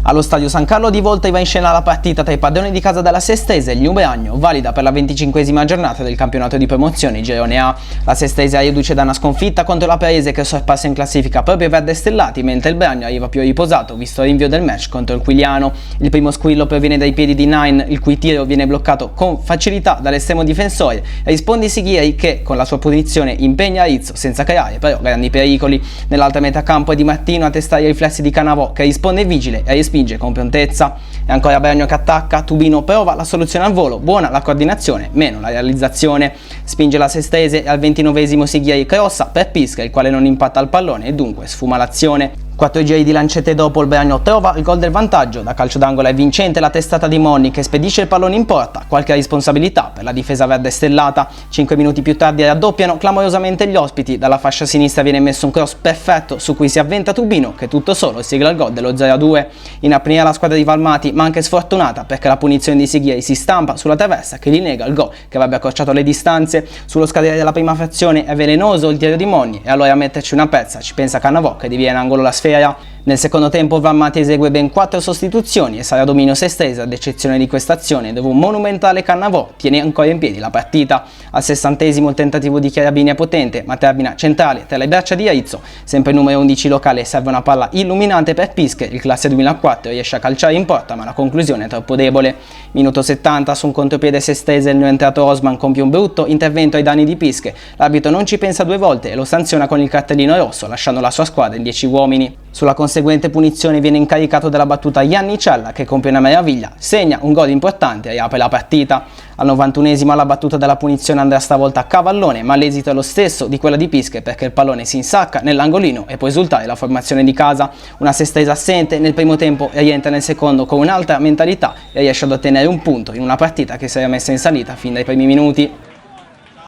Allo stadio San Carlo di Volta va in scena la partita tra i padroni di casa della Sestese e il New Beagno, valida per la 25esima giornata del campionato di promozione Girone A. La Sestese riduce da una sconfitta contro la Paese che sorpassa in classifica proprio i verdestellati, mentre il Beagno arriva più riposato visto il rinvio del match contro il Quiliano. Il primo squillo proviene dai piedi di Nine, il cui tiro viene bloccato con facilità dall'estremo difensore e risponde Sighieri che con la sua posizione impegna Rizzo senza creare però grandi pericoli. Nell'altra metà campo è Di Martino a testare i riflessi di Cannavò che risponde vigile e spinge con prontezza. E ancora Beagno che attacca, Tubino prova la soluzione al volo, buona la coordinazione, meno la realizzazione. Spinge la Sestese e al 29esimo Sighieri crossa per Pisca, il quale non impatta al pallone e dunque sfuma l'azione. 4 giri di lancette dopo il Beagno trova il gol del vantaggio, da calcio d'angolo è vincente la testata di Monni che spedisce il pallone in porta, qualche responsabilità per la difesa verde stellata. 5 minuti più tardi raddoppiano clamorosamente gli ospiti, dalla fascia sinistra viene messo un cross perfetto su cui si avventa Tubino che tutto solo sigla il gol dello 0-2. In apnea la squadra di Valmati ma anche sfortunata perché la punizione di Sighieri si stampa sulla traversa che gli nega il gol che avrebbe accorciato le distanze. Sullo scadere della prima frazione è velenoso il tiro di Monni e allora a metterci una pezza ci pensa Cannavò che diviene angolo la sfera. Nel secondo tempo Valmati esegue ben 4 sostituzioni e sarà dominio Sestese ad eccezione di questa azione dove un monumentale Cannavò tiene ancora in piedi la partita. Al 60esimo il tentativo di Chiarabini è potente ma termina centrale tra le braccia di Rizzo. Sempre il numero 11 locale serve una palla illuminante per Pische, il classe 2004 riesce a calciare in porta ma la conclusione è troppo debole. Minuto 70 su un contropiede Sestese il neoentrato Osman compie un brutto intervento ai danni di Pische. L'arbitro non ci pensa 2 volte e lo sanziona con il cartellino rosso lasciando la sua squadra in 10 uomini. Sulla conseguente punizione viene incaricato della battuta Iannicella che compie una meraviglia, segna un gol importante e apre la partita. Al 91esimo alla battuta della punizione andrà stavolta a Cavallone ma l'esito è lo stesso di quella di Pische perché il pallone si insacca nell'angolino e può esultare la formazione di casa. Una Sestese assente nel primo tempo e rientra nel secondo con un'altra mentalità e riesce ad ottenere un punto in una partita che si era messa in salita fin dai primi minuti.